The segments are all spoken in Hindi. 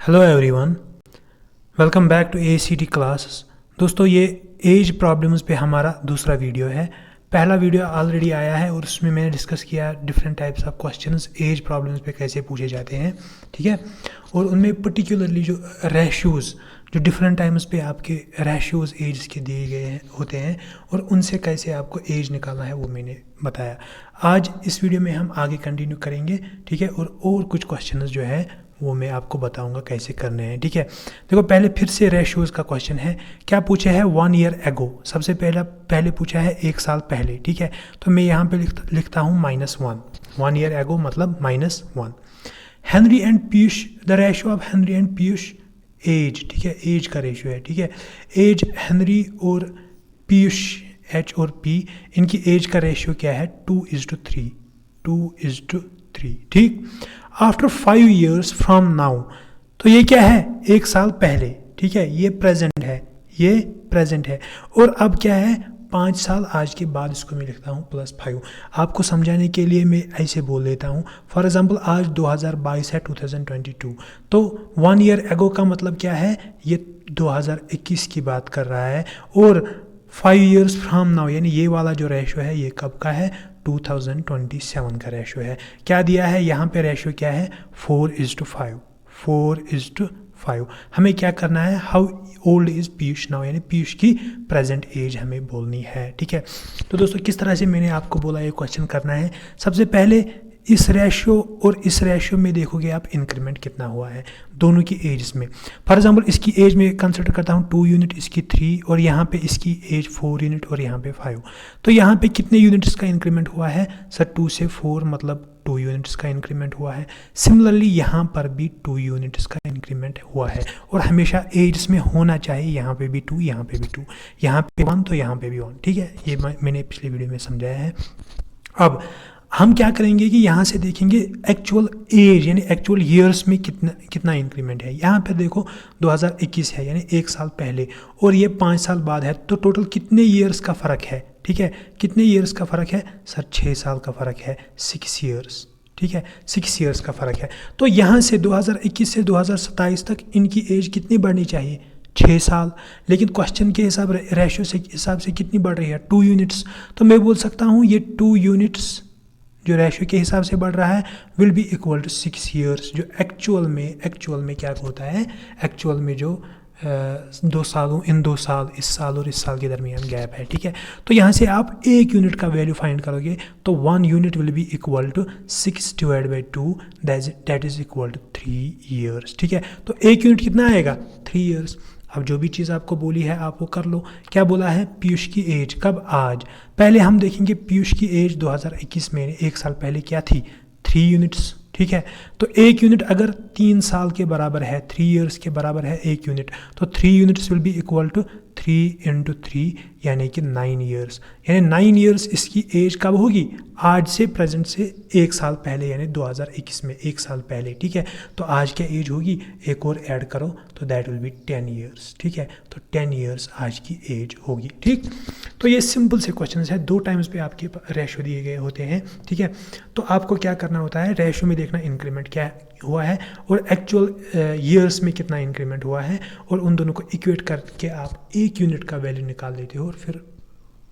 Hello everyone, welcome back to ACT classes. दोस्तों, ये एज प्रॉब्लम्स पे हमारा दूसरा वीडियो है। पहला वीडियो ऑलरेडी आया है और उसमें मैंने डिस्कस किया different types of questions age problems पे कैसे पूछे जाते हैं, ठीक है। और उनमें पर्टिकुलरली जो रेशियोज़, जो डिफरेंट टाइम्स पे आपके रेशियोज़ एज के दिए गए हैं होते हैं और उनसे कैसे आपको एज निकालना है वो मैंने बताया। आज इस वीडियो में हम आगे कंटिन्यू करेंगे, ठीक है। और कुछ क्वेश्चंस जो है वो मैं आपको बताऊंगा कैसे करने हैं, ठीक है। देखो, पहले फिर से रेशियोज़ का क्वेश्चन है। क्या पूछा है? 1 ईयर एगो। सबसे पहले पूछा है 1 साल पहले, ठीक है। तो मैं यहाँ पे लिखता हूँ -1। 1 ईयर एगो मतलब -1। Henry and Piyush, the ratio of Henry and Piyush age, ठीक है। एज का रेशियो है, ठीक है। एज हेनरी और पीयूष, H और P, इनकी एज का रेशियो क्या है? 2:3। 2:3, ठीक। आफ्टर 5 years फ्रॉम नाउ, तो ये क्या है? 1 साल पहले, ठीक है। ये प्रेजेंट है, ये प्रेजेंट है। और अब क्या है? 5 साल आज के बाद, इसको मैं लिखता हूँ +5। आपको समझाने के लिए मैं ऐसे बोल देता हूँ। फॉर एग्जांपल, आज 2022 है, 2022, तो 1 ईयर एगो का मतलब क्या है? ये 2021 की बात कर रहा है। और 5 years फ्रॉम नाउ, यानी ये वाला जो रेशियो है ये कब का है? 2027 का रेशियो है। क्या दिया है यहाँ पे? रेशियो क्या है? 4:5। 4:5। हमें क्या करना है? How old is Piyush now, यानी पीयूष की प्रेजेंट एज हमें बोलनी है, ठीक है। तो दोस्तों, किस तरह से मैंने आपको बोला ये क्वेश्चन करना है। सबसे पहले इस रेशियो और इस रेशियो में देखोगे आप इंक्रीमेंट कितना हुआ है दोनों की एज में। फॉर एग्जांपल, इसकी एज में कंसिडर करता हूँ 2 यूनिट, इसकी 3, और यहाँ पे इसकी एज 4 यूनिट और यहाँ पे 5। तो यहाँ पे कितने यूनिट्स का इंक्रीमेंट हुआ है? सर, 2 से 4 मतलब 2 यूनिट्स का इंक्रीमेंट हुआ है। सिमिलरली यहाँ पर भी 2 यूनिट्स का इंक्रीमेंट हुआ है। और हमेशा एज में होना चाहिए, यहाँ पे भी 2, यहाँ पे भी 2, यहाँ पे 1 तो यहाँ पे भी 1, ठीक है। ये मैंने पिछले वीडियो में समझाया है। अब हम क्या करेंगे कि यहाँ से देखेंगे एक्चुअल एज, यानी एक्चुअल ईयर्स में कितना इंक्रीमेंट है। यहाँ पे देखो 2021 है, यानी 1 साल पहले, और ये 5 साल बाद है, तो टोटल कितने ईयर्स का फ़र्क है, ठीक है। कितने ईयर्स का फ़र्क है? सर, 6 साल का फ़र्क है, 6 ईयर्स, ठीक है। 6 ईयर्स का फ़र्क है। तो यहाँ से 2021 से 2027 तक इनकी एज कितनी बढ़नी चाहिए? 6 साल। लेकिन क्वेश्चन के रेशियो से हिसाब से कितनी बढ़ रही है? 2 यूनिट्स। तो मैं बोल सकता हूँ ये 2 यूनिट्स जो रेशियो के हिसाब से बढ़ रहा है will be equal to 6 years, जो एक्चुअल में क्या होता है? एक्चुअल में जो 2 सालों, इन 2 साल, इस साल और इस साल के दरमियान गैप है, ठीक है। तो यहाँ से आप 1 यूनिट का वैल्यू फाइंड करोगे तो 1 unit will be equal to 6/2, that is equal to 3 years, ठीक है। तो 1 यूनिट कितना आएगा? 3 ईयर्स। अब जो भी चीज़ आपको बोली है आप वो कर लो। क्या बोला है? पीयूष की एज कब? आज। पहले हम देखेंगे पीयूष की एज 2021 में 1 साल पहले क्या थी? 3 यूनिट्स, ठीक है। तो 1 यूनिट अगर 3 साल के बराबर है, 3 ईयर्स के बराबर है 1 यूनिट, तो 3 units will be equal to 3 × 3, यानी कि 9 ईयर्स। यानी 9 ईयर्स इसकी एज कब होगी? आज से, प्रेजेंट से 1 साल पहले, यानी 2021 में 1 साल पहले, ठीक है। तो आज क्या एज होगी? एक और ऐड करो तो दैट विल बी 10 ईयर्स, ठीक है। तो 10 ईयर्स आज की एज होगी, ठीक। तो ये सिंपल से क्वेश्चन है। 2 टाइम्स पे आपके रेशियो दिए गए होते हैं, ठीक है। तो आपको क्या करना होता है? रेशियो में देखना इंक्रीमेंट क्या हुआ है और एक्चुअल ईयर्स में कितना इंक्रीमेंट हुआ है, और उन दोनों को इक्वेट करके आप 1 यूनिट का वैल्यू निकाल लेते हो और फिर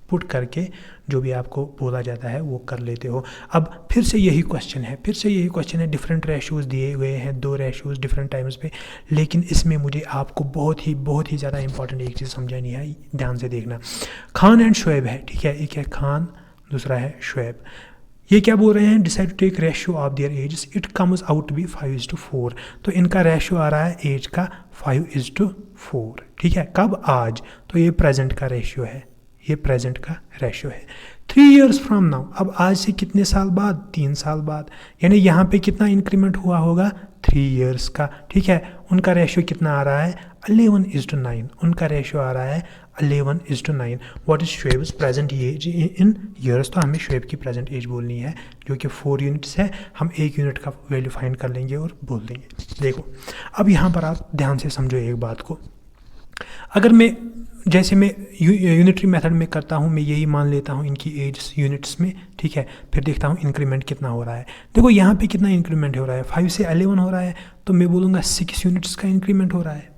पुट करके जो भी आपको बोला जाता है वो कर लेते हो। अब फिर से यही क्वेश्चन है, डिफरेंट रेशियोज़ दिए हुए हैं, 2 रेशियोज़ डिफरेंट टाइम्स पे। लेकिन इसमें मुझे आपको बहुत ही ज़्यादा इंपॉर्टेंट एक चीज़ समझानी है, ध्यान से देखना। खान एंड शुएब है, ठीक है। एक है खान, दूसरा है शुएब। ये क्या बोल रहे हैं? Decide to take ratio of their ages, it comes out to be 5:4। तो इनका रेशियो आ रहा है एज का 5:4, ठीक है। कब? आज। तो ये प्रेजेंट का रेशियो है, ये प्रेजेंट का रेशियो है। 3 ईयर्स फ्रॉम नाउ, अब आज से कितने साल बाद? 3 साल बाद। यानी यहाँ पे कितना इंक्रीमेंट हुआ होगा? 3 ईयर्स का, ठीक है। उनका रेशियो कितना आ रहा है? 11:9। उनका रेशियो आ रहा है 11:9। What is Shoaib's present age in years? तो हमें शुएब की प्रेजेंट एज बोलनी है, जो कि 4 यूनिट्स है। हम 1 यूनिट का वैल्यू फाइंड कर लेंगे और बोल देंगे। देखो, अब यहाँ पर आप ध्यान से समझो एक बात को। अगर मैं जैसे मैं यूनिटरी मेथड में करता हूँ, मैं यही मान लेता हूँ इनकी एज यूनिट्स में, ठीक है, फिर देखता हूँ इंक्रीमेंट कितना हो रहा है। देखो यहाँ पे कितना इंक्रीमेंट हो रहा है, 5 से 11 हो रहा है, तो मैं बोलूँगा 6 यूनिट्स का इंक्रीमेंट हो रहा है।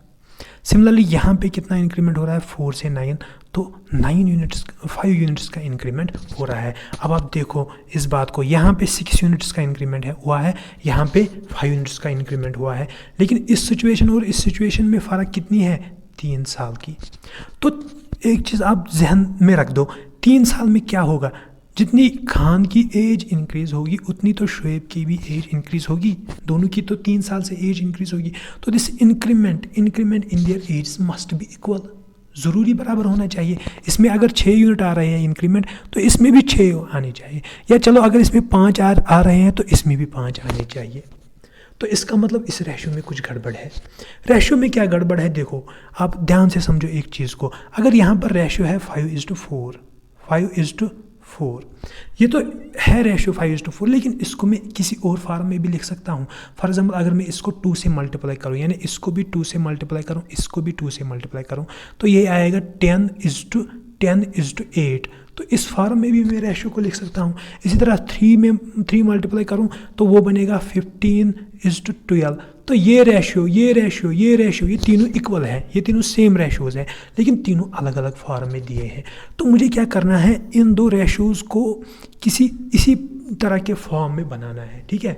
सिमिलरली यहाँ पे कितना इंक्रीमेंट हो रहा है, 4 से 9, तो 9 यूनिट्स 5 यूनिट्स का इंक्रीमेंट हो रहा है। अब आप देखो इस बात को, यहाँ पे 6 यूनिट्स का इंक्रीमेंट हुआ है, यहाँ पे 5 यूनिट्स का इंक्रीमेंट हुआ है, लेकिन इस सिचुएशन और इस सिचुएशन में फ़र्क कितनी है, 3 साल की। तो एक चीज़ आप जहन में रख दो, 3 साल में क्या होगा, जितनी खान की एज इंक्रीज़ होगी उतनी तो शुएब की भी एज इंक्रीज़ होगी, दोनों की तो 3 साल से एज इंक्रीज़ होगी। तो this increment in their age must be equal, ज़रूरी बराबर होना चाहिए। इसमें अगर 6 यूनिट आ रहे हैं इंक्रीमेंट, तो इसमें भी 6 आने चाहिए, या चलो अगर इसमें 5 आ रहे हैं तो इसमें भी 5 आने चाहिए। तो इसका मतलब इस रेशियो में कुछ गड़बड़ है। रेशियो में क्या गड़बड़ है, देखो आप ध्यान से समझो एक चीज़ को। अगर यहाँ पर रेशियो है 5:4, 5:4, ये तो है रेशियो 5:4, लेकिन इसको मैं किसी और फॉर्म में भी लिख सकता हूँ। फॉर एग्जाम्पल अगर मैं इसको 2 से मल्टीप्लाई करूँ, यानी इसको भी 2 से मल्टीप्लाई करूँ, इसको भी 2 से मल्टीप्लाई करूँ, तो ये आएगा 10:8। तो इस फॉर्म में भी मैं रेशियो को लिख सकता हूँ। इसी तरह 3 मल्टीप्लाई करूँ तो वो बनेगा 15:12। तो ये रेशियो ये तीनों इक्वल है, ये तीनों सेम रेशियोज़ हैं, लेकिन तीनों अलग अलग फॉर्म में दिए हैं। तो मुझे क्या करना है, इन दो रेशियोज़ को इसी तरह के फॉर्म में बनाना है, ठीक है,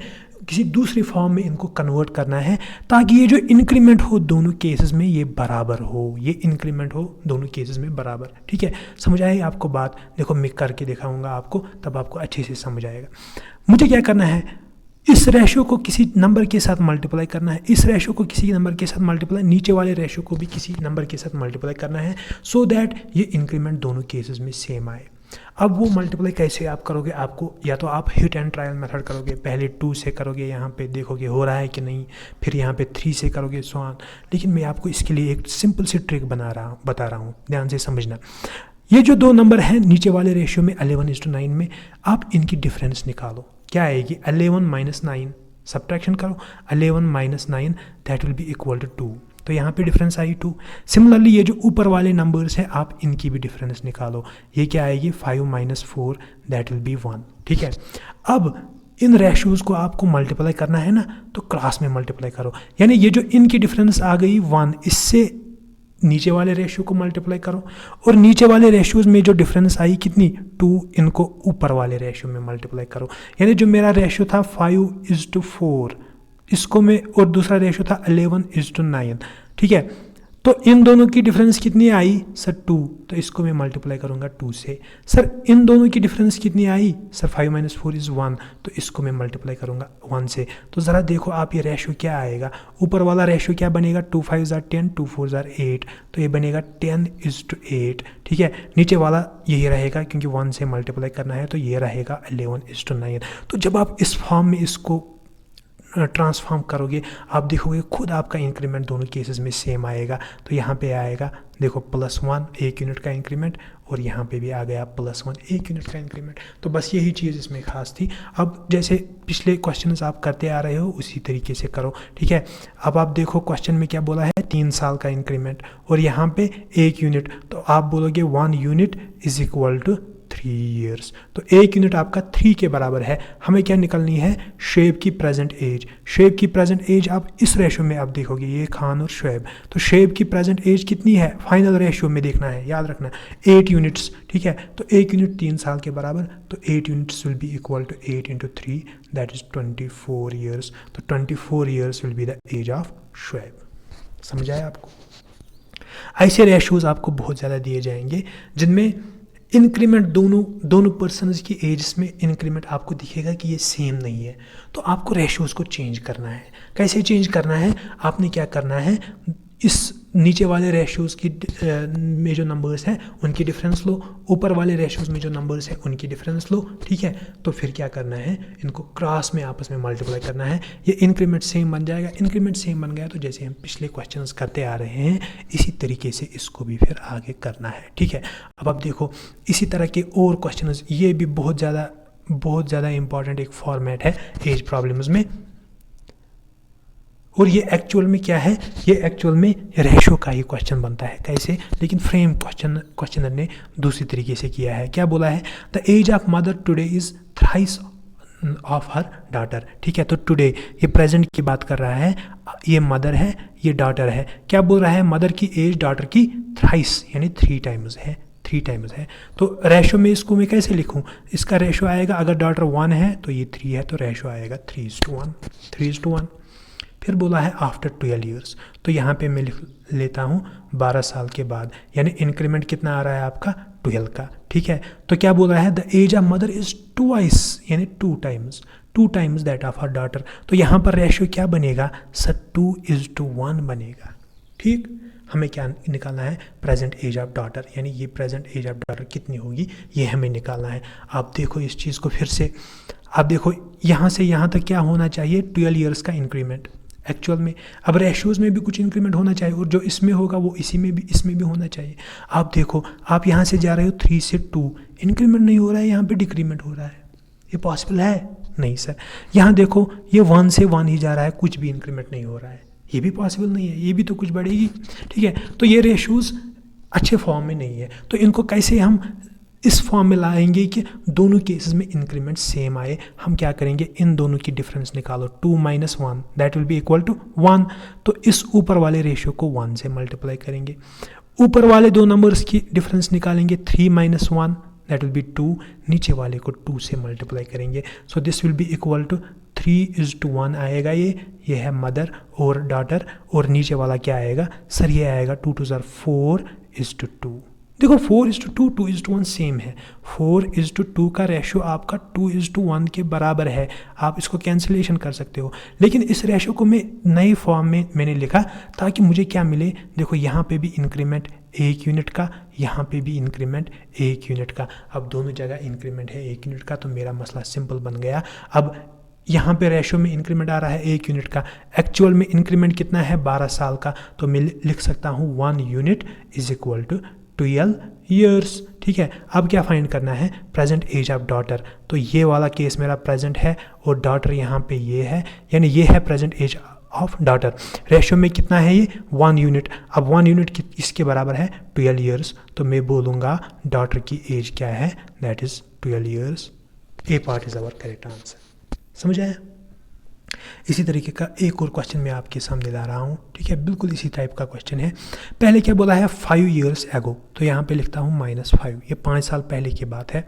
किसी दूसरे फॉर्म में इनको कन्वर्ट करना है, ताकि ये जो इंक्रीमेंट हो दोनों केसेस में ये बराबर हो, ये इंक्रीमेंट हो दोनों केसेस में बराबर, ठीक है। समझ आई आपको बात? देखो मैं करके दिखाऊंगा आपको, तब आपको अच्छे से समझ आएगा। मुझे क्या करना है, इस रेशियो को किसी नंबर के साथ मल्टीप्लाई करना है, इस रेशियो को किसी नंबर के साथ मल्टीप्लाई, नीचे वाले रेशियो को भी किसी नंबर के साथ मल्टीप्लाई करना है, सो दैट ये इंक्रीमेंट दोनों केसेस में सेम आए। अब वो मल्टीप्लाई कैसे आप करोगे, आपको या तो आप हिट एंड ट्रायल मेथड करोगे, पहले 2 से करोगे, यहाँ पे देखोगे हो रहा है कि नहीं, फिर यहाँ पे 3 से करोगे, सो ऑन। लेकिन मैं आपको इसके लिए एक सिंपल सी ट्रिक बता रहा हूँ, ध्यान से समझना। ये जो दो नंबर हैं नीचे वाले रेशियो में 11:9 में, आप इनकी डिफरेंस निकालो, क्या आएगी, 11 - 9, सब्ट्रैक्शन करो, 11 - 9 that will be equal to 2। तो यहाँ पे डिफरेंस आई 2। सिमिलरली ये जो ऊपर वाले नंबर्स हैं, आप इनकी भी डिफरेंस निकालो, ये क्या आएगी, 5 - 4 दैट विल बी 1, ठीक है। अब इन रेशियोज़ को आपको मल्टीप्लाई करना है ना, तो क्रॉस में मल्टीप्लाई करो, यानी ये जो इनकी डिफरेंस आ गई 1, इससे नीचे वाले रेशियो को मल्टीप्लाई करो, और नीचे वाले रेशियोज़ में जो डिफरेंस आई कितनी, 2, इनको ऊपर वाले रेशियो में मल्टीप्लाई करो। यानी जो मेरा रेशियो था 5:4, इसको मैं, और दूसरा रेशियो था 11:9, ठीक है। तो इन दोनों की डिफरेंस कितनी आई सर, 2, तो इसको मैं मल्टीप्लाई करूँगा 2 से। सर इन दोनों की डिफरेंस कितनी आई सर, 5 - 4 इज़ 1, तो इसको मैं मल्टीप्लाई करूँगा 1 से। तो ज़रा देखो आप, ये रेशियो क्या आएगा, ऊपर वाला रेशियो क्या बनेगा, 2 × 5 = 10, 2 × 4 = 8, तो ये बनेगा 10:8, ठीक है। नीचे वाला यही रहेगा, क्योंकि 1 से मल्टीप्लाई करना है, तो ये रहेगा 11:9। तो जब आप इस फॉर्म में इसको ट्रांसफॉर्म करोगे, आप देखोगे खुद आपका इंक्रीमेंट दोनों केसेस में सेम आएगा। तो यहाँ पे आएगा देखो +1 1 यूनिट का इंक्रीमेंट, और यहाँ पे भी आ गया +1 1 यूनिट का इंक्रीमेंट। तो बस यही चीज़ इसमें खास थी। अब जैसे पिछले क्वेश्चंस आप करते आ रहे हो उसी तरीके से करो, ठीक है। अब आप देखो क्वेश्चन में क्या बोला है, 3 साल का इंक्रीमेंट, और यहाँ पे 1 यूनिट, तो आप बोलोगे 1 unit is equal to 3 years. तो 1 यूनिट आपका 3 के बराबर है। हमें क्या निकलनी है, शुएब की प्रेजेंट एज। शुएब की प्रेजेंट एज आप इस रेशियो में आप देखोगे, ये खान और शुएब, तो शुएब की प्रेजेंट एज कितनी है, फाइनल रेशियो में देखना है, याद रखना, 8 यूनिट्स, ठीक है। तो 1 यूनिट 3 साल के बराबर, तो 8 units will be equal to 8 × 3 that is 24 years. तो 24 years will be the age of Shoaib. समझ आया आपको? ऐसे रेशियोज आपको बहुत ज़्यादा दिए जाएंगे जिनमें इंक्रीमेंट दोनों पर्सनस की एज में इंक्रीमेंट आपको दिखेगा कि ये सेम नहीं है। तो आपको रेशियोज़ को चेंज करना है। कैसे चेंज करना है, आपने क्या करना है, इस नीचे वाले रेशियोज़ की में जो नंबर्स हैं उनकी डिफरेंस लो, ऊपर वाले रेशियोज़ में जो नंबर्स हैं उनकी डिफरेंस लो, ठीक है। तो फिर क्या करना है, इनको क्रॉस में आपस में मल्टीप्लाई करना है, ये इंक्रीमेंट सेम बन जाएगा। इंक्रीमेंट सेम बन गया तो जैसे हम पिछले क्वेश्चंस करते आ रहे हैं इसी तरीके से इसको भी फिर आगे करना है, ठीक है। अब आप देखो इसी तरह के और क्वेश्चंस, ये भी बहुत ज़्यादा इंपॉर्टेंट एक फॉर्मेट है एज प्रॉब्लम्स में। और ये एक्चुअल में क्या है, ये एक्चुअल में रेशो का ही क्वेश्चन बनता है। कैसे, लेकिन फ्रेम क्वेश्चनर ने दूसरी तरीके से किया है। क्या बोला है, the age of mother today is thrice of her daughter. ठीक है, तो टुडे ये प्रेजेंट की बात कर रहा है, ये मदर है, ये डॉटर है। क्या बोल रहा है, मदर की एज डॉटर की थ्राइस यानी 3 टाइम्स है, 3 टाइम्स है। तो रेशो में इसको मैं कैसे लिखूं, इसका रेशो आएगा, अगर डॉटर 1 है तो ये 3 है, तो रेशो आएगा 3:1, 3:1। फिर बोला है आफ्टर 12 ईयर्स, तो यहाँ पे मैं लिख लेता हूँ 12 साल के बाद, यानी इंक्रीमेंट कितना आ रहा है आपका 12 का। ठीक है, तो क्या बोला है, the age of mother is twice यानी 2 times that of her daughter. तो यहाँ पर रेशियो क्या बनेगा सर, 2:1 बनेगा। ठीक, हमें क्या निकालना है, प्रेजेंट एज ऑफ डॉटर, यानी ये प्रेजेंट एज ऑफ डॉटर कितनी होगी ये हमें निकालना है। आप देखो इस चीज़ को फिर से, आप देखो यहाँ से यहाँ तक क्या होना चाहिए, 12 ईयर्स का इंक्रीमेंट एक्चुअल में। अब रेशियोज़ में भी कुछ इंक्रीमेंट होना चाहिए, और जो इसमें होगा वो इसमें भी होना चाहिए। आप देखो, आप यहाँ से जा रहे हो 3 से 2, इंक्रीमेंट नहीं हो रहा है, यहाँ पे डिक्रीमेंट हो रहा है। ये पॉसिबल है? नहीं सर। यहाँ देखो, ये 1 से 1 ही जा रहा है, कुछ भी इंक्रीमेंट नहीं हो रहा है, ये भी पॉसिबल नहीं है, ये भी तो कुछ बढ़ेगी। ठीक है, तो ये रेशियोज़ अच्छे फॉर्म में नहीं है, तो इनको कैसे हम इस फॉर्म में लाएंगे कि दोनों केसेस में इंक्रीमेंट सेम आए। हम क्या करेंगे, इन दोनों की डिफरेंस निकालो, 2 - 1 that will be equal to 1। तो इस ऊपर वाले रेशियो को 1 से मल्टीप्लाई करेंगे, ऊपर वाले दो नंबर्स की डिफरेंस निकालेंगे, 3 - 1 दैट विल बी 2, नीचे वाले को 2 से मल्टीप्लाई करेंगे। So this will be equal to 3:1 आएगा। ये है मदर और डॉटर, और नीचे वाला क्या आएगा सर, ये आएगा 2 × 4:2। देखो 4:2, 2:1 सेम है। 4:2 का रेशो आपका 2:1 के बराबर है, आप इसको कैंसिलेशन कर सकते हो। लेकिन इस रेशो को मैं नए फॉर्म में मैंने लिखा ताकि मुझे क्या मिले, देखो यहाँ पे भी इंक्रीमेंट 1 यूनिट का, यहाँ पे भी इंक्रीमेंट 1 यूनिट का। अब दोनों जगह इंक्रीमेंट है 1 यूनिट का, तो मेरा मसला सिंपल बन गया। अब यहाँ पे रेशो में इंक्रीमेंट आ रहा है 1 यूनिट का, एक्चुअल में इंक्रीमेंट कितना है 12 साल का, तो मैं लिख सकता हूँ 1 unit is equal to 12 years. ठीक है, अब क्या फाइंड करना है, प्रेजेंट एज ऑफ डॉटर। तो ये वाला केस मेरा प्रेजेंट है और डॉटर यहाँ पे ये है, यानी ये है present age of daughter. Ratio में कितना है ये 1 यूनिट। अब 1 यूनिट इसके बराबर है 12 ईयर्स, तो मैं बोलूँगा डॉटर की एज क्या है, that is 12 years. A part is our correct answer. समझ आया? इसी तरीके का एक और क्वेश्चन मैं आपके सामने ला रहा हूँ। ठीक है, बिल्कुल इसी टाइप का क्वेश्चन है। पहले क्या बोला है 5 ईयर्स एगो, तो यहाँ पे लिखता हूँ -5, ये 5 साल पहले की बात है।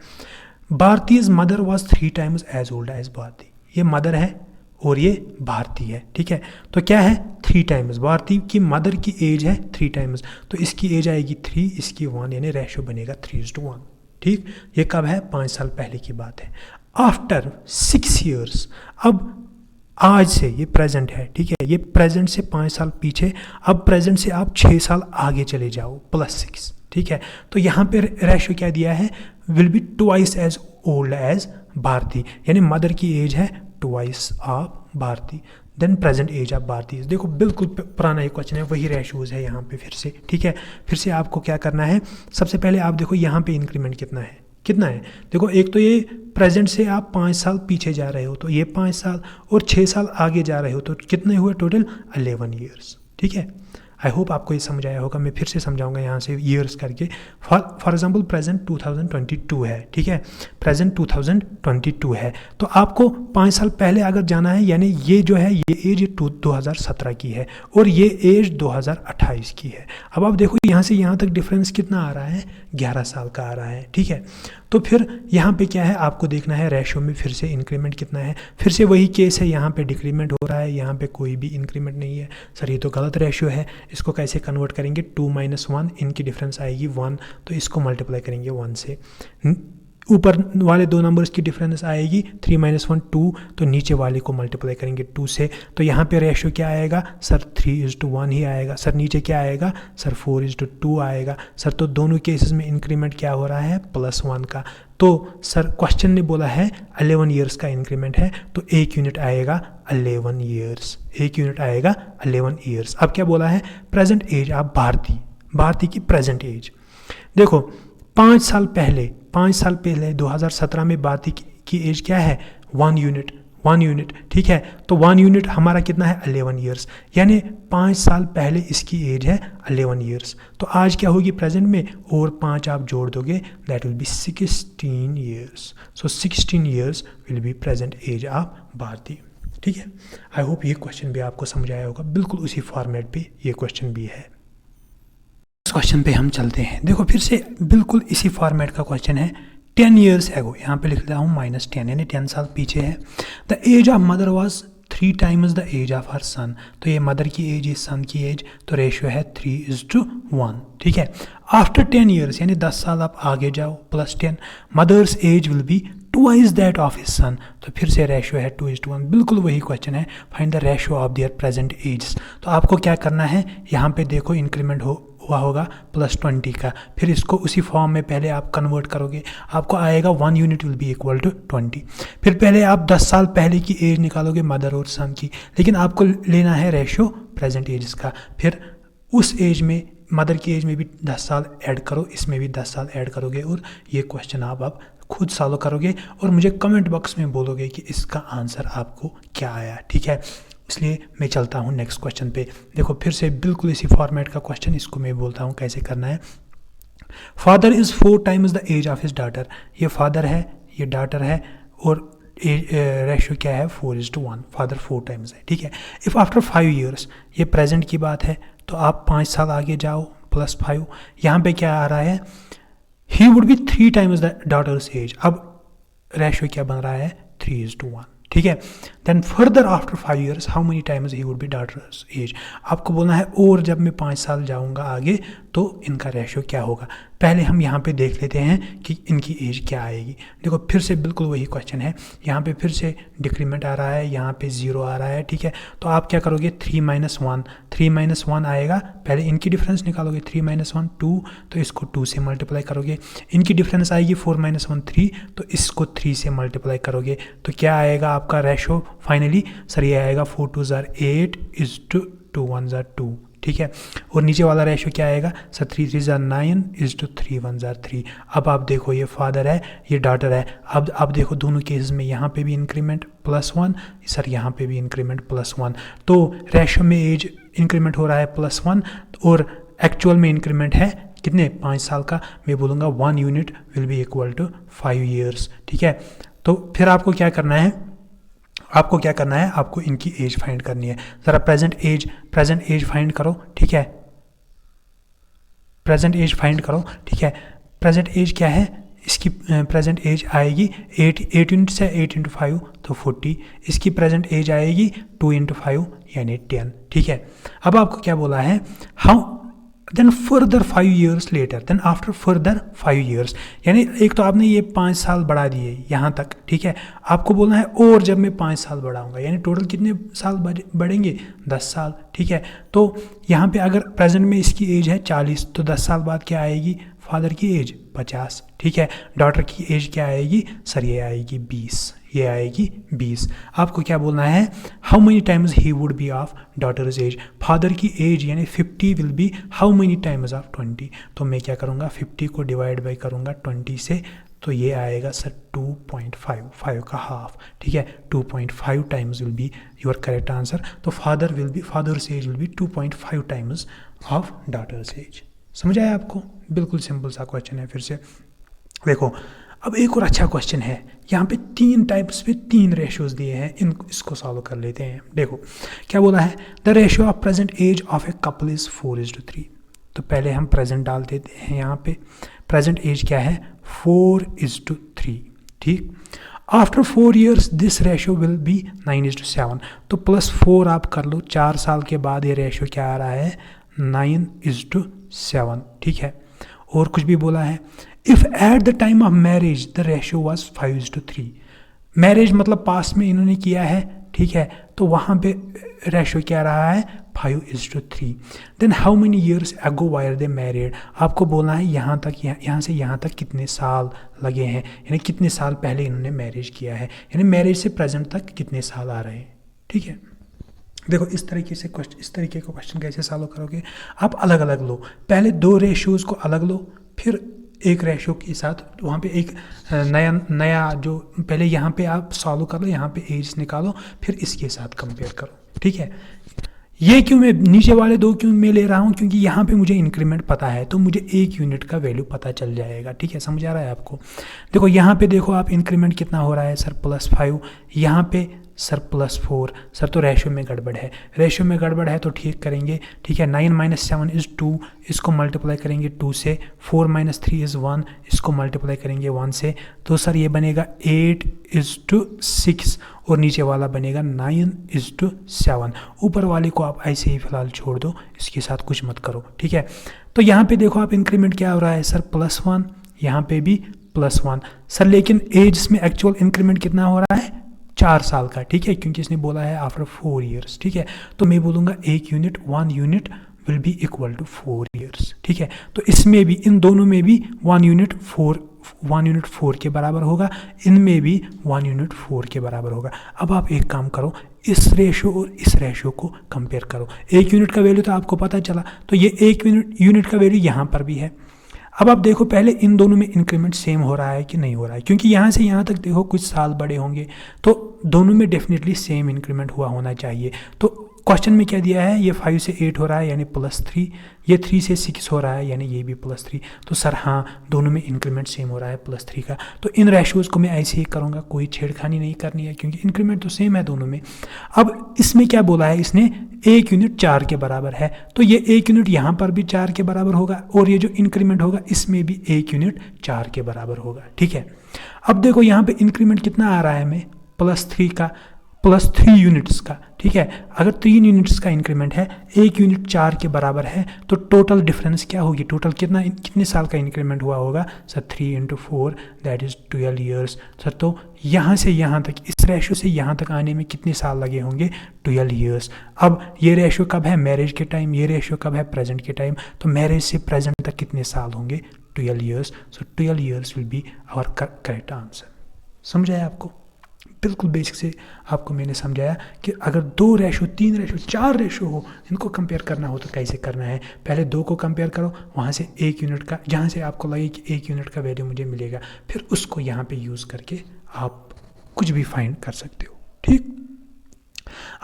Bharti's mother was 3 times age old as Bharti. ये मदर है और ये भारती है। ठीक है, तो क्या है 3 टाइम्स, भारती की मदर की एज है 3 टाइम्स, तो इसकी एज आएगी 3, इसकी 1, यानी रेशो बनेगा 3:1। ठीक, ये कब है 5 साल पहले की बात है। आफ्टर 6 ईयर्स, अब आज से ये प्रेजेंट है। ठीक है, ये प्रेजेंट से 5 साल पीछे, अब प्रेजेंट से आप 6 साल आगे चले जाओ, +6। ठीक है, तो यहाँ पे रेशो क्या दिया है, will be twice as old as Bharati, यानी मदर की एज है twice of Bharati, then present age of Bharati. देखो बिल्कुल पुराना ही क्वेश्चन है, वही रेशोज़ है यहाँ पे फिर से। ठीक है, फिर से आपको क्या करना है, सबसे पहले आप देखो यहाँ पे इंक्रीमेंट कितना है, देखो एक तो ये प्रेजेंट से आप 5 साल पीछे जा रहे हो, तो ये 5 साल और 6 साल आगे जा रहे हो, तो कितने हुए टोटल 11 ईयर्स। ठीक है, आई होप आपको ये समझ आया होगा। मैं फिर से समझाऊंगा यहाँ से ईयर्स करके। फॉर एग्जांपल प्रेजेंट 2022 है। ठीक है, प्रेजेंट 2022 है, तो आपको 5 साल पहले अगर जाना है, यानी ये जो है ये एज 2017 की है और ये एज 2028 की है। अब आप देखो यहाँ से यहाँ तक डिफरेंस कितना आ रहा है, 11 साल का आ रहा है। ठीक है, तो फिर यहाँ पे क्या है आपको देखना है, रेशो में फिर से इंक्रीमेंट कितना है, फिर से वही केस है, यहाँ पे डिक्रीमेंट हो रहा है, यहाँ पे कोई भी इंक्रीमेंट नहीं है। सर ये तो गलत रेशो है, इसको कैसे कन्वर्ट करेंगे, 2 - 1, इनकी डिफरेंस आएगी 1, तो इसको मल्टीप्लाई करेंगे 1 से। ऊपर वाले दो नंबर्स की डिफरेंस आएगी 3 - 1 2, तो नीचे वाले को मल्टीप्लाई करेंगे 2 से, तो यहाँ पे रेशो क्या आएगा सर, 3:1 ही आएगा। सर नीचे क्या आएगा सर, 4:2 आएगा। सर तो दोनों केसेस में इंक्रीमेंट क्या हो रहा है, +1 का। तो सर क्वेश्चन ने बोला है 11 ईयर्स का इंक्रीमेंट है, तो 1 यूनिट आएगा 11 ईयर्स, 1 यूनिट आएगा 11 ईयर्स। अब क्या बोला है, प्रेजेंट एज ऑफ भारती की प्रेजेंट एज। देखो 5 साल पहले 2017 में भारती की एज क्या है, 1 यूनिट। 1 यूनिट, ठीक है। तो 1 यूनिट हमारा कितना है 11 ईयर्स, यानी 5 साल पहले इसकी एज है 11 ईयर्स। तो आज क्या होगी प्रेजेंट में, और 5 आप जोड़ दोगे, that will be 16 years. So 16 years will be present age of Bharati, ठीक है। आई होप ये क्वेश्चन भी आपको समझ आया होगा, बिल्कुल उसी फॉर्मेट पे ये क्वेश्चन भी है। इस क्वेश्चन पे हम चलते हैं। देखो फिर से बिल्कुल इसी फॉर्मेट का क्वेश्चन है। 10 ईयर्स एगो, यहाँ पे लिख रहा हूँ -10, यानी 10 साल पीछे है। The age of mother was 3 times the age of her son. तो ये मदर की एज, इस सन की एज, तो रेशियो है 3:1, ठीक है। आफ्टर 10 ईयर्स, यानी 10 साल आप आगे जाओ, +10, mother's age will be twice that of his son. तो फिर से रेशियो है 2:1, बिल्कुल वही क्वेश्चन है, find the ratio of their present age. तो आपको क्या करना है, यहाँ पे देखो इंक्रीमेंट हुआ होगा +20 का, फिर इसको उसी फॉर्म में पहले आप कन्वर्ट करोगे, आपको आएगा 1 unit will be equal to 20। फिर पहले आप 10 साल पहले की एज निकालोगे मदर और सन की, लेकिन आपको लेना है रेशियो प्रेजेंट एज का। फिर उस एज में, मदर की एज में भी 10 साल ऐड करो, इसमें भी 10 साल ऐड करोगे, और ये क्वेश्चन आप खुद सॉल्व करोगे और मुझे कमेंट बॉक्स में बोलोगे कि इसका आंसर आपको क्या आया, ठीक है। इसलिए मैं चलता हूँ नेक्स्ट क्वेश्चन पे। देखो फिर से बिल्कुल इसी फॉर्मेट का क्वेश्चन, इसको मैं बोलता हूँ कैसे करना है। Father is 4 times the age of his daughter. ये फादर है, ये डॉटर है, और रेशियो क्या है 4:1, फादर 4 टाइम्स है, ठीक है। इफ़ आफ्टर 5 ईयर्स, ये प्रेजेंट की बात है, तो आप 5 साल आगे जाओ, +5, यहाँ पे क्या आ रहा है, he would be 3 times the daughter's age. अब रेशियो क्या बन रहा है 3:1, ठीक है। Then further after 5 years how many times he would be daughter's age. आपको बोलना है और जब मैं 5 साल जाऊंगा आगे तो इनका रेशियो क्या होगा। पहले हम यहाँ पे देख लेते हैं कि इनकी एज क्या आएगी। देखो फिर से बिल्कुल वही क्वेश्चन है, यहाँ पे फिर से डिक्रीमेंट आ रहा है, यहाँ पे 0 आ रहा है, ठीक है। तो आप क्या करोगे 3 - 1 आएगा, पहले इनकी डिफरेंस निकालोगे, 3 - 1 2, तो इसको 2 से मल्टीप्लाई करोगे। इनकी डिफरेंस आएगी 4 - 1 3, तो इसको 3 से मल्टीप्लाई करोगे, तो क्या आएगा आपका रेशो फाइनली, सर ये आएगा 4 2 8 2 1 2, ठीक है। और नीचे वाला रेशो क्या आएगा सर 3 3 9 3 1 3। अब आप देखो ये फादर है, ये डॉटर है। अब देखो दोनों केसेस में यहाँ पे भी इंक्रीमेंट +1, सर यहाँ पे भी इंक्रीमेंट +1, तो रेशो में एज इंक्रीमेंट हो रहा है +1, और एक्चुअल में इंक्रीमेंट है कितने 5 साल का। मैं बोलूँगा 1 unit will be equal to 5 years, ठीक है। तो फिर आपको क्या करना है, आपको इनकी एज फाइंड करनी है। ज़रा प्रेजेंट एज फाइंड करो, ठीक है। प्रेजेंट एज क्या है, इसकी प्रेजेंट एज आएगी 8 यूनिट से 8 × 5 तो 40। इसकी प्रेजेंट एज आएगी 2 × 5 यानी 10, ठीक है। अब आपको क्या बोला है, how then further 5 years later, then after further 5 years, यानी एक तो आपने ये 5 साल बढ़ा दिए यहाँ तक, ठीक है। आपको बोलना है और जब मैं 5 साल बढ़ाऊंगा, यानी टोटल कितने साल बढ़ेंगे 10 साल, ठीक है। तो यहाँ पे अगर प्रेजेंट में इसकी एज है 40, तो 10 साल बाद क्या आएगी फादर की एज 50, ठीक है। डॉटर की एज क्या आएगी सर, ये आएगी 20, आपको क्या बोलना है, how many times he would B of daughter's as. Father की एज यानी 50 will be how many times of 20, तो मैं क्या करूँगा 50 को डिवाइड बाई करूँगा 20 से, तो ये आएगा सर 2.5, 5 का हाफ, ठीक है। 2.5 times will be your correct answer. तो father's age will be 2.5 times of daughter's age. समझ आया आपको, बिल्कुल सिंपल सा क्वेश्चन है। फिर से देखो अब एक और अच्छा क्वेश्चन है, यहाँ पे 3 टाइप्स पे 3 रेशियोज दिए हैं, इसको सॉल्व कर लेते हैं। देखो क्या बोला है, the ratio of present age of a couple is 4:3। तो पहले हम प्रेजेंट डाल देते हैं, यहाँ पे प्रेजेंट एज क्या है 4:3, ठीक। After 4 years this ratio will be 9:7, तो +4 आप कर लो, 4 साल के बाद ये रेशियो क्या आ रहा है 9:7, ठीक है। और कुछ भी बोला है, if at the time of marriage the ratio was 5:3। Marriage मतलब पास में इन्होंने किया है, ठीक है, तो वहाँ पे रेशियो क्या रहा है 5:3। Then how many years ago were they married, आपको बोलना है यहाँ से यहाँ तक कितने साल लगे हैं, यानी कितने साल पहले इन्होंने मैरिज किया है, यानी मैरिज से प्रेजेंट तक कितने साल आ रहे हैं, ठीक है। देखो इस तरीके का क्वेश्चन कैसे सॉल्व करोगे, आप अलग अलग लो, पहले 2 रेशियोज़ को अलग लो, फिर एक रेशो के साथ वहाँ पे एक नया जो पहले यहाँ पे आप सॉल्व कर लो, यहाँ पे एज निकालो, फिर इसके साथ कंपेयर करो, ठीक है। ये क्यों मैं नीचे वाले दो क्यों मैं ले रहा हूँ, क्योंकि यहाँ पे मुझे इंक्रीमेंट पता है तो मुझे एक यूनिट का वैल्यू पता चल जाएगा, ठीक है। समझ आ रहा है आपको? देखो यहाँ पे देखो आप इंक्रीमेंट कितना हो रहा है सर +5, यहाँ पे सर +4, सर तो रेशो में गड़बड़ है, रेशो में गड़बड़ है तो ठीक करेंगे, ठीक है। 9 - 7 = 2, इसको मल्टीप्लाई करेंगे 2 से, 4 - 3 = 1, इसको मल्टीप्लाई करेंगे 1 से, तो सर ये बनेगा 8:6 और नीचे वाला बनेगा 9:7। ऊपर वाले को आप ऐसे ही फिलहाल छोड़ दो, इसके साथ कुछ मत करो, ठीक है। तो यहाँ पे देखो आप इंक्रीमेंट क्या हो रहा है सर +1, यहाँ पे भी +1 सर, लेकिन एज में एक्चुअल इंक्रीमेंट कितना हो रहा है 4 साल का, ठीक है, क्योंकि इसने बोला है आफ्टर 4 ईयर्स, ठीक है। तो मैं बोलूँगा 1 unit will be equal to 4 years, ठीक है। तो इसमें भी इन दोनों में भी 1 यूनिट 4 के बराबर होगा, इनमें भी 1 यूनिट 4 के बराबर होगा। अब आप एक काम करो, इस रेशो और इस रेशो को कंपेयर करो। 1 यूनिट का वैल्यू तो आपको पता चला, तो ये 1 यूनिट का वैल्यू यहाँ पर भी है। अब आप देखो पहले इन दोनों में इंक्रीमेंट सेम हो रहा है कि नहीं हो रहा है, क्योंकि यहाँ से यहाँ तक देखो कुछ साल बड़े होंगे, तो दोनों में डेफिनेटली सेम इंक्रीमेंट हुआ होना चाहिए। तो क्वेश्चन में क्या दिया है, ये 5 से 8 हो रहा है यानी +3, ये 3 से 6 हो रहा है यानी ये भी +3, तो सर हाँ दोनों में इंक्रीमेंट सेम हो रहा है +3 का। तो इन रेशोज़ को मैं ऐसे ही करूँगा, कोई छेड़खानी नहीं करनी है क्योंकि इंक्रीमेंट तो सेम है दोनों में। अब इसमें क्या बोला है इसने, 1 यूनिट 4 के बराबर है, तो ये 1 यूनिट यहाँ पर भी 4 के बराबर होगा और ये जो इंक्रीमेंट होगा इसमें भी 1 यूनिट 4 के बराबर होगा, ठीक है। अब देखो यहाँ पे इंक्रीमेंट कितना आ रहा है हमें, +3 यूनिट्स का, ठीक है। अगर 3 यूनिट्स का इंक्रीमेंट है, 1 यूनिट 4 के बराबर है, तो टोटल डिफरेंस क्या होगी, टोटल कितने साल का इंक्रीमेंट हुआ होगा sir 3 × 4 that is 12 years. Sir तो यहाँ से यहाँ तक, इस रेशो से यहाँ तक आने में कितने साल लगे होंगे, 12 ईयर्स। अब ये रेशो कब है, मैरिज के टाइम, ये रेशो कब है, प्रेजेंट के टाइम, तो मैरिज से प्रेजेंट तक कितने साल होंगे, 12 years. So 12 years will be our correct answer. समझ आया आपको? बिल्कुल बेसिक से आपको मैंने समझाया कि अगर 2 रेशो, 3 रेशो, 4 रेशो हो, इनको कंपेयर करना हो तो कैसे करना है। पहले 2 को कंपेयर करो, वहाँ से 1 यूनिट का, जहाँ से आपको लगे कि 1 यूनिट का वैल्यू मुझे मिलेगा, फिर उसको यहाँ पे यूज़ करके आप कुछ भी फाइंड कर सकते हो, ठीक।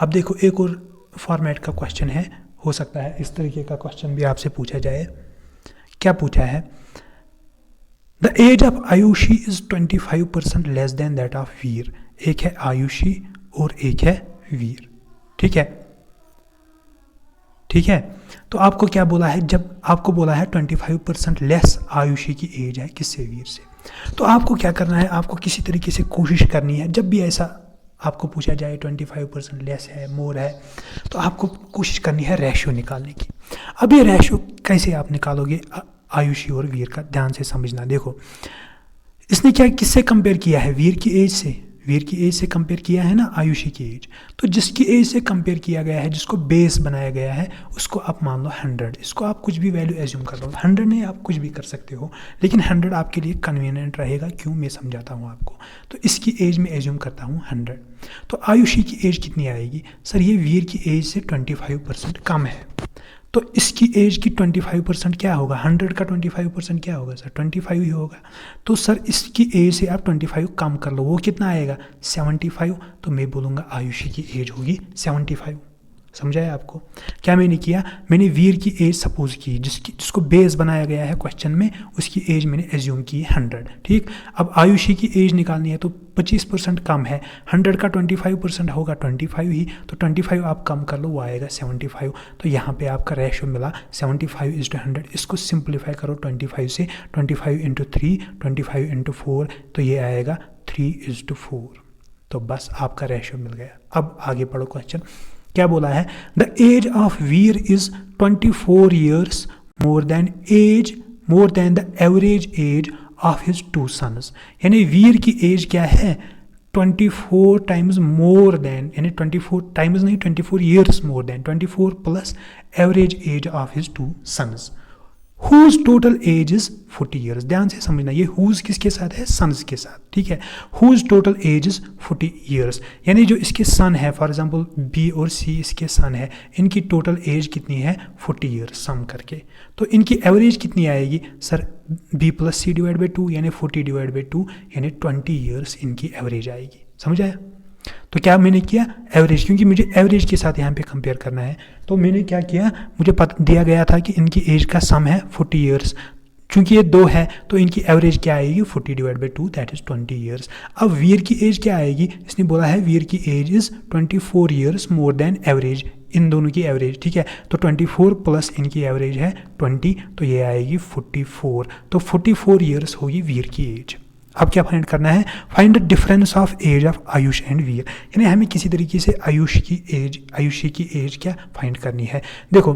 अब देखो एक और फॉर्मेट का क्वेश्चन है, हो सकता है इस तरीके का क्वेश्चन भी आपसे पूछा जाए। क्या पूछा है, the age of Ayushi is 25% less than that of Veer. एक है आयुषी और एक है वीर, ठीक है, ठीक है। तो आपको क्या बोला है, जब आपको बोला है 25% लेस आयुषी की एज है किससे, वीर से, तो आपको क्या करना है, आपको किसी तरीके से कोशिश करनी है, जब भी ऐसा आपको पूछा जाए 25% लेस है, मोर है, तो आपको कोशिश करनी है रेशो निकालने की। अब ये रेशो कैसे आप निकालोगे आयुषी और वीर का, ध्यान से समझना। देखो इसने क्या किससे कंपेयर किया है, वीर की एज से, वीर की एज से कंपेयर किया है ना आयुषी की एज। तो जिसकी एज से कंपेयर किया गया है, जिसको बेस बनाया गया है, उसको आप मान लो 100। इसको आप कुछ भी वैल्यू एज्यूम कर लो, 100 नहीं आप कुछ भी कर सकते हो, लेकिन 100 आपके लिए कन्वीनियंट रहेगा। क्यों, मैं समझाता हूँ आपको। तो इसकी एज में एज्यूम करता हूँ 100। तो आयुषी की एज कितनी आएगी, सर ये वीर की एज से 25% कम है, तो इसकी एज की 25% क्या होगा, 100 का 25% क्या होगा सर, 25 ही होगा। तो सर इसकी एज से आप 25 कम कर लो, वो कितना आएगा 75। तो मैं बोलूँगा आयुषी की एज होगी 75। समझाया आपको? क्या मैंने किया, मैंने वीर की एज सपोज की, जिसको बेस बनाया गया है क्वेश्चन में, उसकी एज मैंने एज्यूम की 100, ठीक। अब आयुषी की एज निकालनी है तो 25% कम है, 100 का 25% होगा 25 ही, तो 25 आप कम कर लो, वो आएगा 75। तो यहाँ पे आपका रेशो मिला 75:100। इसको सिंप्लीफाई करो 25 से, 25 × 3, 25 × 4, तो ये आएगा 3:4। तो बस आपका रेशो मिल गया। अब आगे पढ़ो क्वेश्चन। क्या बोला है, the age of Veer is 24 years more than the average age of his 2 sons. यानी वीर की एज क्या है, 24 टाइम्स मोर देन, यानी 24 टाइम्स नहीं, 24 years more than, 24 plus average age of his 2 sons. Whose total age is 40 years. ध्यान से समझना, ये हुज किसके साथ है, सन्स के साथ, ठीक है। Whose total age is 40 years, यानी जो इसके सन है, फॉर एग्जांपल बी और सी इसके सन है, इनकी टोटल एज कितनी है, 40 ईयर्स सम करके। तो इनकी एवरेज कितनी आएगी sir, B plus C divide by 2 यानी 40 डिवाइड बाई 2 यानी 20 ईयर्स इनकी एवरेज आएगी। समझ आया? तो क्या मैंने किया, एवरेज, क्योंकि मुझे एवरेज के साथ यहाँ पे कंपेयर करना है, तो मैंने क्या किया, मुझे पता दिया गया था कि इनकी एज का सम है 40 ईयर्स, चूंकि ये दो है तो इनकी एवरेज क्या आएगी, 40 divide by 2 that is 20 years. अब वीर की एज क्या आएगी, इसने बोला है वीर की age is 24 years more than average, इन दोनों की एवरेज, ठीक है। तो 24 प्लस इनकी एवरेज है 20, तो ये आएगी 44, तो 44 ईयर्स होगी वीर की एज। अब क्या फाइंड करना है, find the difference of age of Ayush and Veer, यानी हमें किसी तरीके से आयुषी की एज क्या फाइंड करनी है। देखो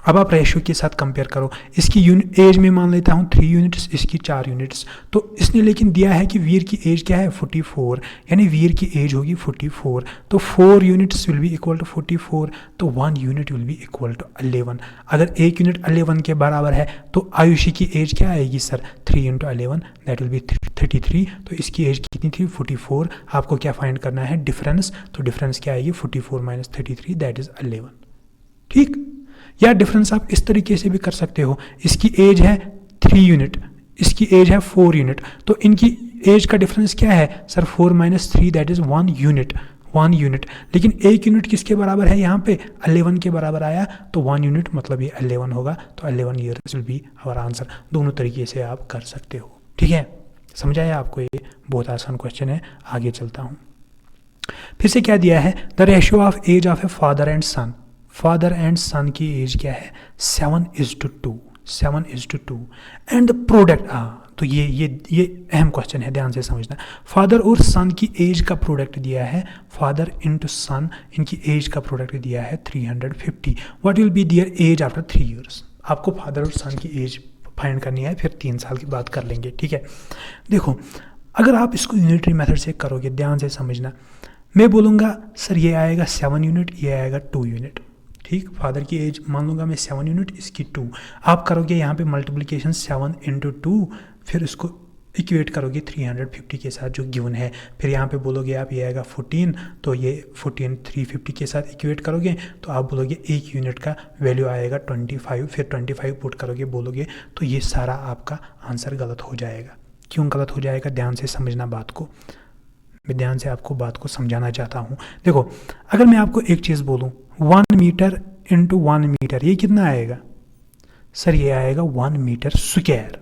अब आप रेशियो के साथ कंपेयर करो, इसकी एज में मान लेता हूँ 3 यूनिट्स, इसकी 4 यूनिट्स, तो इसने लेकिन दिया है कि वीर की एज क्या है 44, यानी वीर की एज होगी 44, तो 4 units will be equal to 44, तो 1 unit will be equal to 11। अगर 1 यूनिट 11 के बराबर है तो आयुषी की एज क्या आएगी सर, 3 × 11 दैट विल बी 33, तो इसकी एज कितनी थी 44। आपको क्या फाइंड करना है, डिफरेंस, तो डिफरेंस क्या आएगी 44 माइनस 33 दैट इज 11, ठीक। या डिफरेंस आप इस तरीके से भी कर सकते हो, इसकी एज है 3 यूनिट, इसकी एज है 4 यूनिट, तो इनकी एज का डिफरेंस क्या है sir, 4 minus 3 that is 1 unit, 1 unit. लेकिन 1 यूनिट किसके बराबर है, यहाँ पे 11 के बराबर आया, तो 1 यूनिट मतलब ये 11 होगा, तो 11 years will be our answer. दोनों तरीके से आप कर सकते हो, ठीक है। समझ आया आपको, ये बहुत आसान क्वेश्चन है। आगे चलता हूँ, फिर से क्या दिया है, the ratio of age of a father and son, father and son की एज क्या है 7:2, 7:2 एंड द प्रोडक्ट, तो ये अहम क्वेश्चन है, ध्यान से समझना। फादर और सन की एज का प्रोडक्ट दिया है, फादर इंटू सन, इनकी एज का प्रोडक्ट दिया है 350। What will be their age after 3 years. आपको फादर और सन की एज फाइंड करनी है, फिर 3 साल की बात कर लेंगे, ठीक है। देखो अगर आप इसको यूनिटरी मेथड से करोगे, ध्यान से समझना, मैं बोलूँगा सर ये आएगा 7 यूनिट, ये आएगा 2 यूनिट, ठीक। फादर की एज मान लूँगा मैं 7 यूनिट, इसकी 2। आप करोगे यहाँ पे मल्टीप्लिकेशन 7 × 2, फिर इसको इक्वेट करोगे 350 के साथ जो गिवन है, फिर यहाँ पे बोलोगे आप ये आएगा 14, तो ये 14 350 के साथ इक्वेट करोगे तो आप बोलोगे 1 यूनिट का वैल्यू आएगा 25, फिर 25 पुट करोगे बोलोगे, तो ये सारा आपका आंसर गलत हो जाएगा। क्यों गलत हो जाएगा, ध्यान से समझना बात को, मैं ध्यान से आपको बात को समझाना चाहता हूँ। देखो अगर मैं आपको एक चीज़ बोलूँ 1 मीटर इंटू 1 मीटर, ये कितना आएगा सर, ये आएगा 1 मीटर स्क्वायर।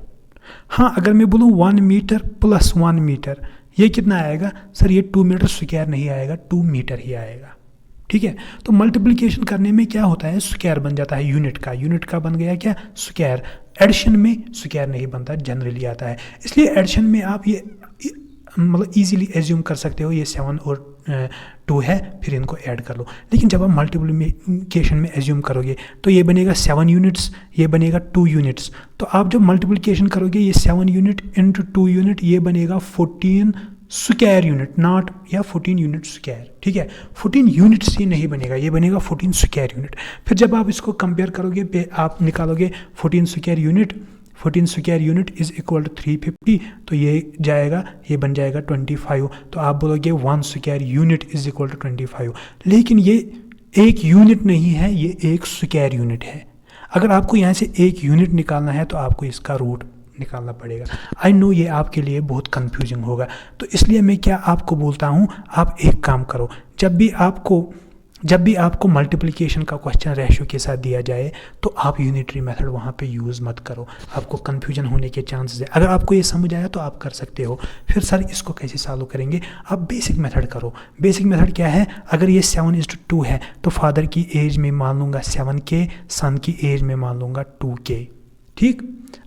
हाँ अगर मैं बोलूँ 1 मीटर प्लस 1 मीटर, ये कितना आएगा सर, ये 2 मीटर स्क्वायर नहीं आएगा, 2 मीटर ही आएगा, ठीक है। तो मल्टीप्लिकेशन करने में क्या होता है, स्क्वायर बन जाता है यूनिट का बन गया क्या स्क्वायर। एडिशन में स्क्वायर नहीं बनता, जनरली आता है, इसलिए एडिशन में आप ये मतलब इजीली एज्यूम कर सकते हो ये 7 और 2 है, फिर इनको ऐड कर लो। लेकिन जब आप मल्टीप्लिकेशन में एज्यूम करोगे तो ये बनेगा 7 यूनिट्स, ये बनेगा 2 यूनिट्स, तो आप जब मल्टीप्लिकेशन करोगे ये 7 यूनिट इंटू 2 यूनिट, ये बनेगा 14 स्क्वायर यूनिट, नॉट या 14 यूनिट स्क्वायर, ठीक है। 14 यूनिट्स ही नहीं बनेगा, ये बनेगा 14 स्क्वायर यूनिट। फिर जब आप इसको कंपेयर करोगे, आप निकालोगे 14 square unit, 14 square unit is equal to 350, तो ये जाएगा, ये बन जाएगा 25, तो आप बोलोगे 1 square unit is equal to 25। लेकिन ये एक यूनिट नहीं है, ये एक स्क्वायर यूनिट है। अगर आपको यहाँ से एक यूनिट निकालना है तो आपको इसका रूट निकालना पड़ेगा। आई नो ये आपके लिए बहुत कंफ्यूजिंग होगा, तो इसलिए मैं क्या आपको बोलता हूँ, आप एक काम करो, जब भी आपको मल्टीप्लिकेशन का क्वेश्चन रेशियो के साथ दिया जाए तो आप यूनिटरी मेथड वहाँ पे यूज़ मत करो, आपको कन्फ्यूजन होने के चांसेस है। अगर आपको ये समझ आया तो आप कर सकते हो। फिर सर इसको कैसे सॉल्व करेंगे, आप बेसिक मेथड करो। बेसिक मेथड क्या है, अगर ये 7:2 है तो फादर की एज में मान लूँगा 7K, सन की एज में मान लूँगा 2K, ठीक।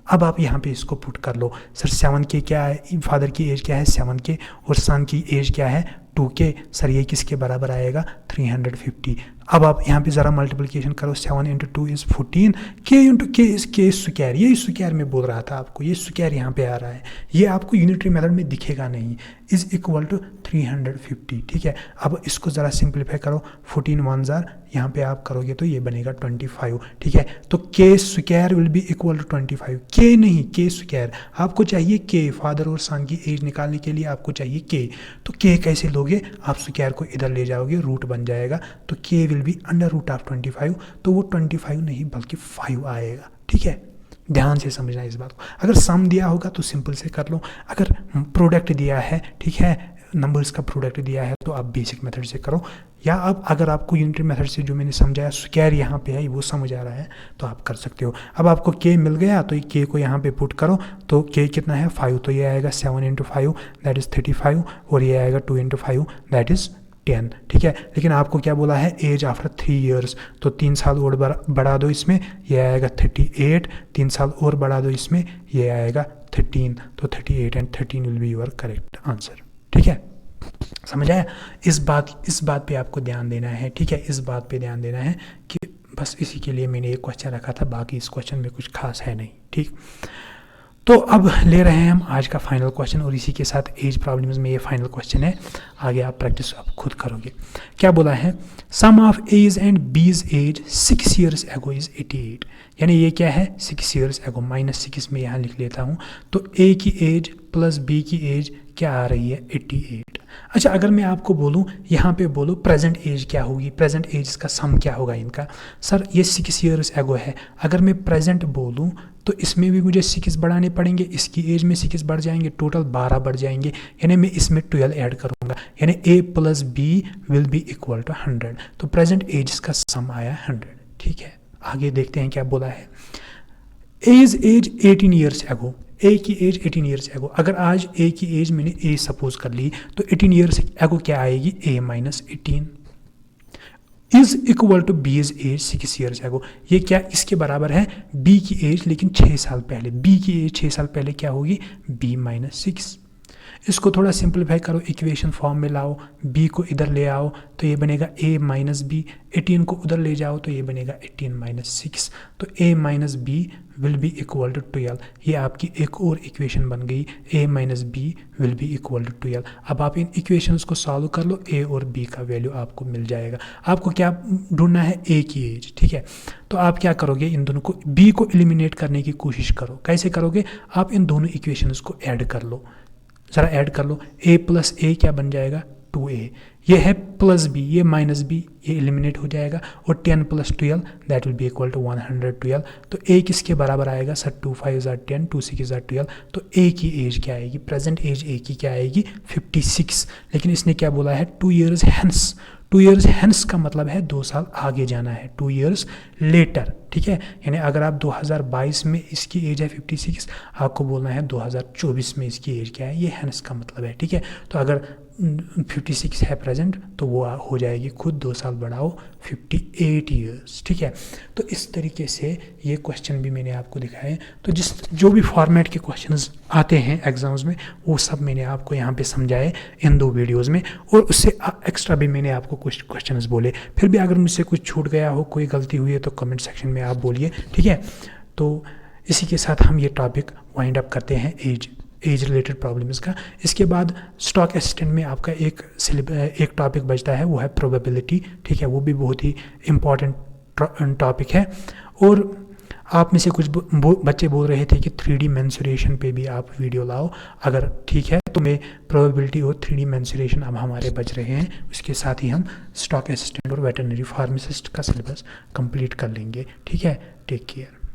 अब आप यहाँ पे इसको पुट कर लो, सर 7K क्या है, फादर की एज क्या है 7K और सन की एज क्या है 2k। सर ये किसके बराबर आएगा? 350। अब आप यहाँ पे ज़रा मल्टीप्लिकेशन करो, 7 × 2 = 14, k × k is k square. ये स्क्वायर में बोल रहा था आपको, ये स्क्वायर यहाँ पे आ रहा है, ये आपको यूनिटरी मेथड में दिखेगा नहीं, इज़ इक्वल टू 350। ठीक है, अब इसको ज़रा सिंप्लीफाई करो, 14 1 जार, यहाँ पे आप करोगे तो ये बनेगा 25। ठीक है, तो k square will be equal to 25, k नहीं k स्क्वायर। आपको चाहिए k, फादर और सन की एज निकालने के लिए आपको चाहिए k, तो k कैसे लोगे? आप स्क्वायर को इधर ले जाओगे, रूट बन जाएगा, तो k विल बी √25, तो वो 25 नहीं बल्कि 5 आएगा। ठीक है, ध्यान से समझना इस बात को। अगर सम दिया होगा तो सिंपल से कर लो, अगर प्रोडक्ट दिया है, ठीक है, नंबर्स का प्रोडक्ट दिया है, तो आप बेसिक मेथड से करो, या अब अगर आपको यूनिटरी मेथड से जो मैंने समझाया स्क्वायर यहाँ पे है वो समझ आ रहा है तो आप कर सकते हो। अब आपको k मिल गया तो k को यहाँ पे पुट करो, तो k कितना है? 5, तो ये आएगा 7 × 5 दैट इज़ 35, और ये आएगा 2 × 5 दैट इज़ 10। ठीक है, लेकिन आपको क्या बोला है? एज आफ्टर 3 ईयर्स, तो 3 साल और बढ़ा दो इसमें, ये आएगा 38, 3 साल और बढ़ा दो इसमें, ये आएगा 13, तो 38 and 13 will be your correct answer. ठीक है, समझ आया? इस बात पे आपको ध्यान देना है। ठीक है, इस बात पे ध्यान देना है कि बस इसी के लिए मैंने एक क्वेश्चन रखा था, बाकी इस क्वेश्चन में कुछ खास है नहीं। ठीक, तो अब ले रहे हैं हम आज का फाइनल क्वेश्चन, और इसी के साथ एज प्रॉब्लम्स में ये फाइनल क्वेश्चन है, आगे आप प्रैक्टिस आप खुद करोगे। क्या बोला है? सम ऑफ एज एंड बीज एज 6 ईयर्स एगो इज 88, यानी ये क्या है? 6 ईयर्स एगो, -6 में यहाँ लिख लेता हूँ, तो ए की एज प्लस बी की एज क्या आ रही है? 88। अच्छा, अगर मैं आपको बोलूं यहाँ पे बोलो प्रेजेंट एज क्या होगी, प्रेजेंट एज का सम क्या होगा इनका? सर ये 6 ईयर्स एगो है, अगर मैं प्रेजेंट बोलूं तो इसमें भी मुझे 6 बढ़ाने पड़ेंगे, इसकी एज में 6 बढ़ जाएंगे, टोटल 12 बढ़ जाएंगे, यानी मैं इसमें 12 ऐड करूंगा, यानी a + b will be equal to 100, तो प्रेजेंट एज का सम आया 100। ठीक है, आगे देखते हैं क्या बोला है। एज 18 ईयर्स एगो, ए की एज 18 ईयर्स एगो, अगर आज ए की एज मैंने ए सपोज कर ली, तो 18 ईयर्स एगो क्या आएगी? a - 18 is equal to B is age 6 years ago, ये क्या इसके बराबर है? बी की एज लेकिन 6 साल पहले, बी की एज 6 साल पहले क्या होगी? b - 6। इसको थोड़ा सिंपलीफाई करो, इक्वेशन फॉर्म में लाओ, b को इधर ले आओ तो ये बनेगा a - b, 18 को उधर ले जाओ तो ये बनेगा 18 - 6, तो a - b will be equal to 12। ये आपकी एक और इक्वेशन बन गई, a - b will be equal to 12। अब आप इन इक्वेशंस को सॉल्व कर लो, a और b का वैल्यू आपको मिल जाएगा। आपको क्या ढूंढना है? a की एज। ठीक है, तो आप क्या करोगे? इन दोनों को, b को एलिमिनेट करने की कोशिश करो। कैसे करोगे? आप इन दोनों इक्वेशंस को ऐड कर लो, ज़रा ऐड कर लो, a + a क्या बन जाएगा? 2a, ये है प्लस b, ये -b, ये एलिमिनेट हो जाएगा, और 10 + 12 that will be equal to 112। तो a किसके बराबर आएगा? सर 2 × 5 = 10, 2 × 6 = 12, तो a की एज क्या आएगी? प्रेजेंट एज a की क्या आएगी? 56। लेकिन इसने क्या बोला है? 2 ईयर्स हैंस, 2 ईयर्स हैंस का मतलब है 2 साल आगे जाना है, 2 ईयर्स लेटर। ठीक है, यानी अगर आप 2022 में इसकी एज है 56, आपको बोलना है 2024 में इसकी एज क्या है, ये हैंस का मतलब है। ठीक है, तो अगर 56 है प्रेजेंट तो वो हो जाएगी खुद 2 साल बढ़ाओ 58 ईयर्स। ठीक है, तो इस तरीके से ये क्वेश्चन भी मैंने आपको दिखाए। तो जो भी फॉर्मेट के क्वेश्चंस आते हैं एग्जाम्स में वो सब मैंने आपको यहाँ पे समझाए इन 2 वीडियोस में, और उससे एक्स्ट्रा भी मैंने आपको कुछ क्वेश्चंस बोले। फिर भी अगर मुझसे कुछ छूट गया हो, कोई गलती हुई है तो कमेंट सेक्शन में आप बोलिए। ठीक है, तो इसी के साथ हम ये टॉपिक वाइंड अप करते हैं एज रिलेटेड प्रॉब्लम्स का। इसके बाद स्टॉक असिस्टेंट में आपका एक टॉपिक बचता है, वो है प्रोबेबिलिटी। ठीक है, वो भी बहुत ही इम्पॉर्टेंट टॉपिक है। और आप में से कुछ बच्चे बोल रहे थे कि 3D मेंसुरेशन पे भी आप वीडियो लाओ, अगर ठीक है तो मैं प्रोबेबिलिटी और 3D मेंसुरेशन अब हमारे बच रहे हैं, उसके साथ ही हम स्टॉक असिस्टेंट और वेटरनरी फार्मासिस्ट का सिलेबस कंप्लीट कर लेंगे। ठीक है, टेक केयर।